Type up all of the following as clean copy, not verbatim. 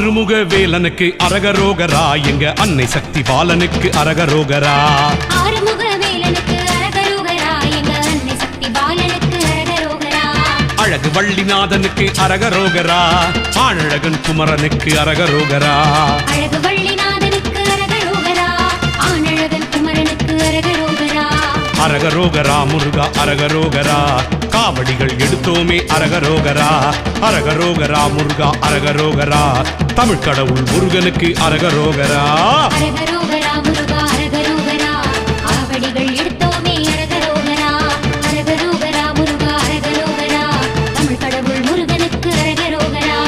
ஆறுமுக வேலனுக்கு அரகரோகரா, எங்க அன்னை சக்தி பாலனுக்கு அரகரோகரா. ஆறுமுக வேலனுக்கு அரகரோகரா, எங்க அன்னை சக்தி பாலனுக்கு அரகரோகரா. அழகு வள்ளிநாதனுக்கு அரகரோகரா, ஆழகன் குமரனுக்கு அரகரோகரா. அழகு வள்ளிநாதனுக்கு அரகரோகரா, ஆணழகன் குமரனுக்கு அரகரோகரா. அரகரோகரா முருகா அரகரோகரா, காவடிகள் எடுத்தோமே அரகரோகரா. அரகரோகரா முருகா அரகரோகரா, தமிழ் கடவுள் முருகனுக்கு அரகரோகரா. அரகரோகரா முருகா அரகரோகரா, காவடிகள் எடுத்தோமே அரகரோகரா. அரகரோகரா முருகா அரகரோகரா, தமிழ் கடவுள் முருகனுக்கு அரகரோகரா.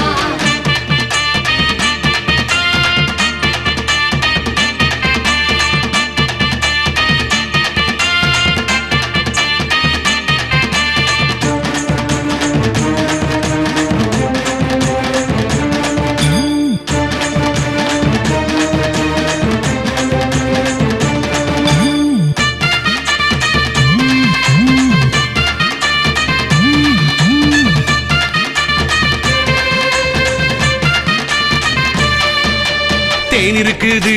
தேன் இருக்குது,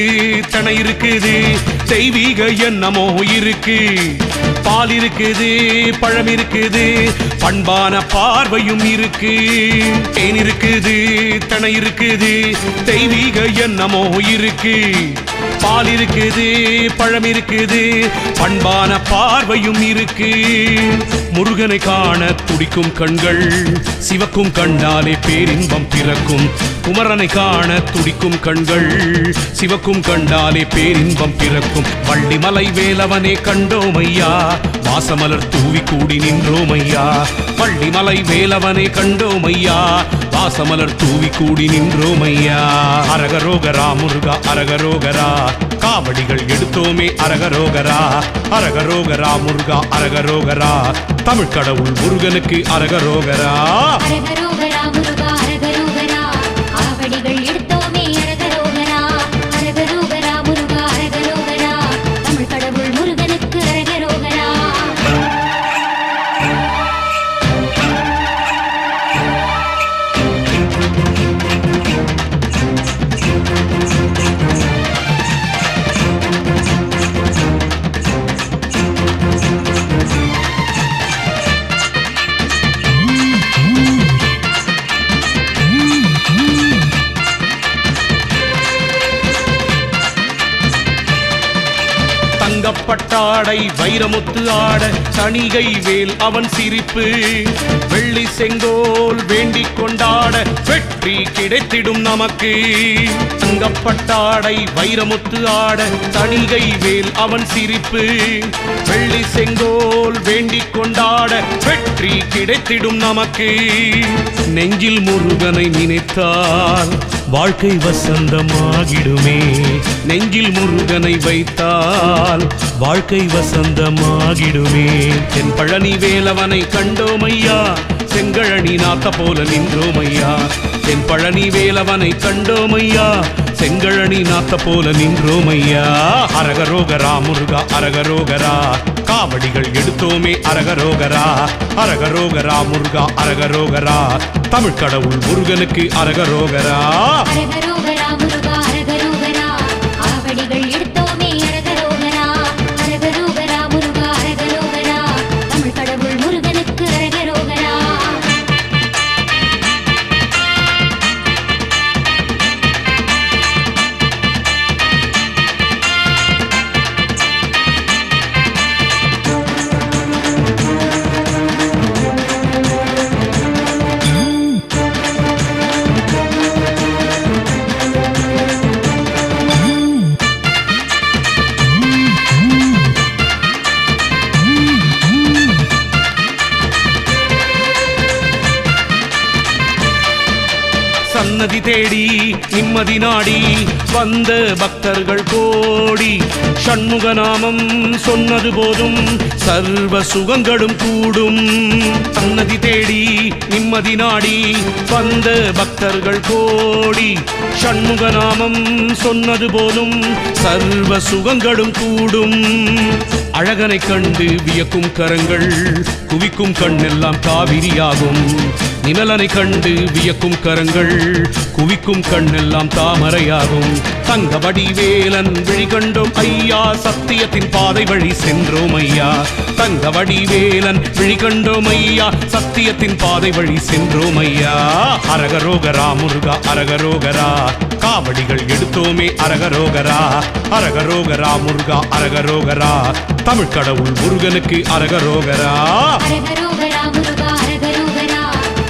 தனை இருக்குது, தெய்வீக எண்ணமோ இருக்கு. பால் இருக்குது, பழம் இருக்குது, பண்பான பார்வையும் இருக்கு. தேன் இருக்குது, தனை இருக்குது, தெய்வீக எண்ணமோ இருக்கு. பால் இருக்குது, பழம் இருக்குது, பண்பான பார்வையும் இருக்கு. முருகனை காண துடிக்கும் கண்கள், சிவக்கும் கண்டாலே பேரின்பம் பிறக்கும். குமரனை காண துடிக்கும் கண்கள், சிவக்கும் கண்டாலே பேரின்பம் பிறக்கும். வள்ளிமலை வேலவனே கண்டோமையா, வாசமலர் தூவி கூடி நின்றோமையா. வள்ளிமலை வேலவனே கண்டோமையா, வாசமலர் தூவி கூடி நின்றோமையா. அரகரோகரா முருகா அரகரோகரா, காவடிகள் எடுத்தோமே அரகரோகரா. அரகரோகரா முருகா அரகரோகரா, தமிழ் கடவுள் முருகனுக்கு அரகரோகரா. அரகரோகரா முருகா அரகரோகரா, காவடிகள் எடுத்தோமே அரகரோகரா. அரகரோகரா முருகா அரகரோகரா, தமிழ் கடவுள் முருகனுக்கு அரகரோகரா. தங்கப்பட்டாடை வைரமுத்து ஆட, தணிகை வேல் அவன் சிரிப்பு. வெள்ளி செங்கோல் வேண்டிக் கொண்டாட, வெற்றி கிடைத்திடும் நமக்கு. தங்கப்பட்டாடை வைரமுத்து ஆட, தணிகை வேல் அவன் சிரிப்பு. வெள்ளி செங்கோல் வேண்டிக் கொண்டாட, வெற்றி கிடைத்திடும் நமக்கு. நெஞ்சில் முருகனை நினைத்தால் வாழ்க்கை வசந்தமாகிடுமே. நெஞ்சில் முருகனை வைத்தால் வாழ்க்கை வசந்தமாகிடுமே. தென் பழனி வேலவனை கண்டோமையா, செங்கழனி நாத்த போல நின்றோமையா. தென் பழனி வேலவனை கண்டோமையா, செங்கழனி நாத்த போல நின்றோமையா. அரகரோகரா முருகா அரகரோகரா, காவடிகள் எடுத்தோமே அரகரோகரா. அரகரோகரா முருகா அரகரோகரா, தமிழ் கடவுள் முருகனுக்கு அரகரோகரா. அரகரோகரா முருகா அரகரோகரா, காவடிகள் எடுத்தோமே அரகரோகரா. அரகரோகரா முருகா அரகரோகரா, தமிழ் கடவுள் முருகனுக்கு அரகரோகரா. சன்னதி தேடி நிம்மதி நாடி வந்த பக்தர்கள் கோடி. ஷண்முகநாமம் சொன்னது போதும் சர்வ சுகங்களும் கூடும். சன்னதி தேடி நிம்மதி நாடி வந்த பக்தர்கள் கோடி. ஷண்முகநாமம் சொன்னது போதும் சர்வ சுகங்களும் கூடும். அழகனை கண்டு வியக்கும் கரங்கள் குவிக்கும் கண்ணெல்லாம் காவிரியாகும். நிமலனை கண்டு வியக்கும் கரங்கள் குவிக்கும் கண்ணெல்லாம் தாமரையாகும். தங்க வடிவேலன் விழி கண்டோம் ஐயா, சத்தியத்தின் பாதை வழி சென்றோம் ஐயா. தங்க வடிவேலன் விழி கண்டோம் ஐயா, சத்தியத்தின் பாதை வழி சென்றோம் ஐயா. அரகரோகரா முருகா அரகரோகரா, காவடிகள் எடுத்தோமே அரகரோகரா. அரகரோகரா முருகா அரகரோகரா, தமிழ் கடவுள் முருகனுக்கு அரகரோகரா. அரகரோகரா முருகா அரகரோகரா,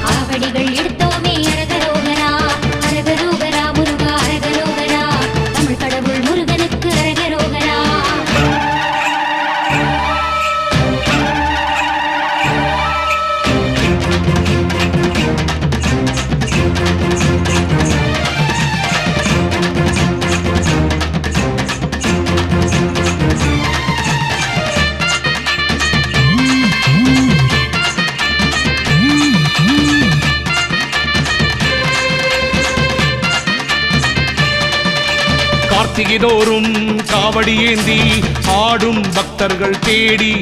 காவடிகள் எடுத்தோமே அரகரோகரா. அரகரோகரா முருகா அரகரோகரா, தமிழ் கடவுள் முருகனுக்கு அரகரோகரா. கார்த்திகைதோறும் காவடி ஏந்தி ஆடும் பக்தர்கள் தேடி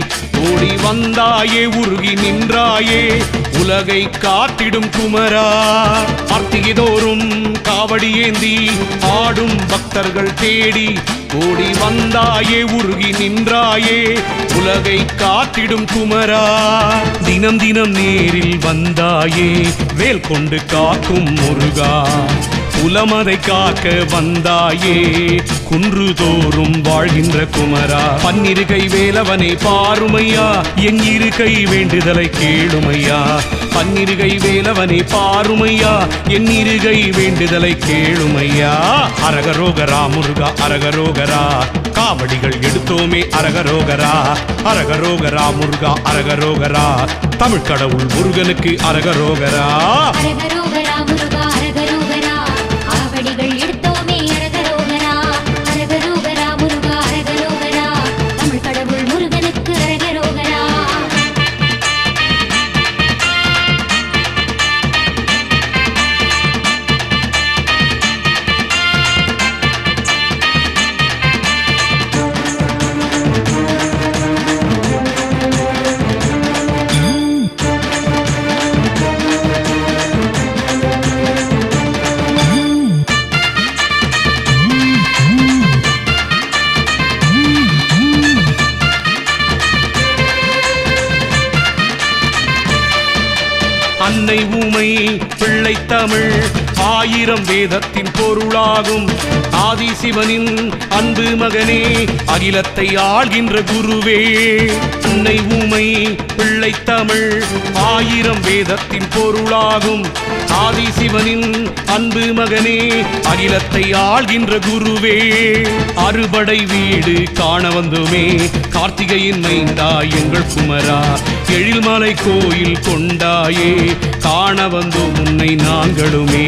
ஓடி வந்தாயே, உருகி நின்றாயே, உலகை காத்திடும் குமரா. கார்த்திகைதோறும் காவடி ஏந்தி ஆடும் பக்தர்கள் தேடி ஓடி வந்தாயே, உருகி நின்றாயே, உலகை காத்திடும் குமரா. தினம் தினம் நேரில் வந்தாயே, வேல் கொண்டு காக்கும் முருகா. குலமதை காக்க வந்தாயே, குன்று தோறும் வாழ்கின்ற குமரா. பன்னிருகை வேலவனை பாருமையா, எங்கிரு கை வேண்டுதலை கேளுமையா. பன்னிருகை வேலவனை பாருமையா, எண்ணிருகை வேண்டுதலை கேளுமையா. அரகரோகரா முருகா அரகரோகரா, காவடிகள் எடுத்தோமே அரகரோகரா. அரகரோகரா முருகா அரகரோகரா, தமிழ் கடவுள் முருகனுக்கு அரகரோகரா. அரகரோகரா முருகா அரகரோகரா, காவடிகள் எடுத்தோமே அரகரோகரா. அரகரோகரா முருகா அரகரோகரா, தமிழ் கடவுள் முருகனுக்கு அரகரோகரா. அன்னை ஊமை பிள்ளை தமிழ் ஆயிரம் வேதத்தின் பொருளாகும். ஆதிசிவனின் அன்பு மகனே, அகிலத்தை ஆள்கின்ற குருவே. அன்னை ஊமை பிள்ளை தமிழ் ஆயிரம் வேதத்தின் பொருளாகும். ஆதிசிவனின் அன்பு மகனே, அகிலத்தை ஆள்கின்ற குருவே. அறுபடை வீடு காண வந்தோமே, கார்த்திகையின் மைந்தா எங்கள் குமரா. எழில்மலை கோயில் கொண்டாயே, காண வந்தோம் உன்னை நாங்களுமே.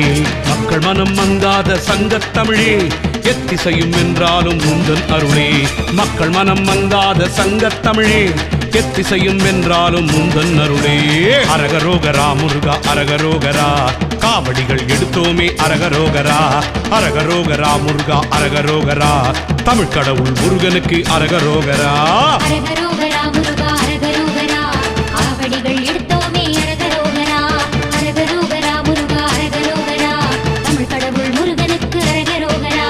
மக்கள் மனம் மங்காத சங்கத்தமிழே, எத்திசையும் என்றாலும் உந்தன் அருளே. மக்கள் மனம் மங்காத சங்கத்தமிழே, எத்திசையும் வென்றாலும் முந்தன் அருளே. அரகரோகரா முருகா அரகரோகரா, காவடிகள் எடுத்தோமே அரகரோகரா. அரகரோகரா முருகா அரகரோகரா, தமிழ் கடவுள் முருகனுக்கு அரகரோகரா. அரகரோகரா முருகா அரகரோகரா, காவடிகள் எடுத்தோமே அரகரோகரா. அரகரோகரா முருகா அரகரோகரா, தமிழ் கடவுள் முருகனுக்கு அரகரோகரா.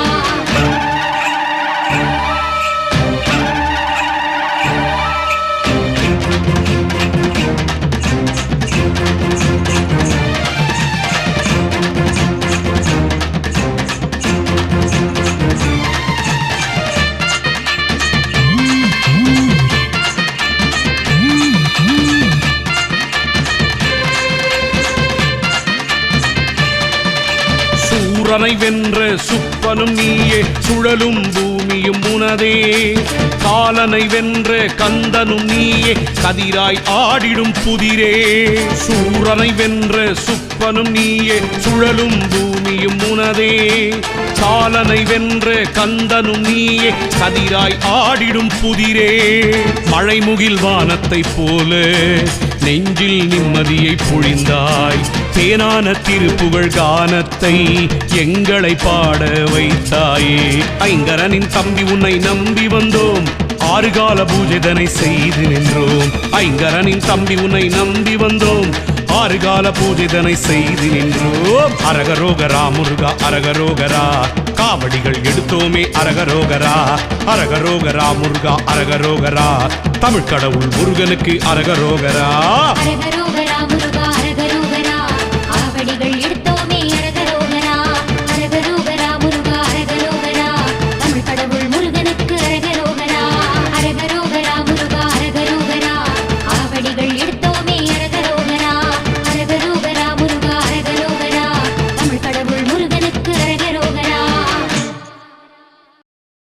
சூரனை வென்ற சுப்பனும் நீயே, சுழலும் பூமியும் உனதே. காலனை வென்ற கந்தனும் நீயே, கதிராய் ஆடிடும் புதிரே. சூரனை வென்ற சுப்பனும் நீயே, சுழலும் பூமியும் உனதே. காலனை வென்ற கந்தனும் நீயே, கதிராய் ஆடிடும் புதிரே. மழைமுகில் வானத்தை போல நெஞ்சில் நிம்மதியை பொழிந்தாய். தேனான திருப்புகழ் கானத்தை எங்களை பாட வைத்தாயே. ஐங்கரனின் தம்பி உன்னை நம்பி வந்தோம், ஆறுகால பூஜைதனை செய்து நின்றோம். ஐங்கரனின் தம்பி உன்னை நம்பி வந்தோம், ஆறு கால பூஜைதனை செய்து நின்றோம் அரகரோகரா முருகா அரகரோகரா காவடிகள் எடுத்தோமே அரகரோகரா அரகரோகரா முருகா அரகரோகரா தமிழ் கடவுள் முருகனுக்கு அரகரோகரா அரகரோகரா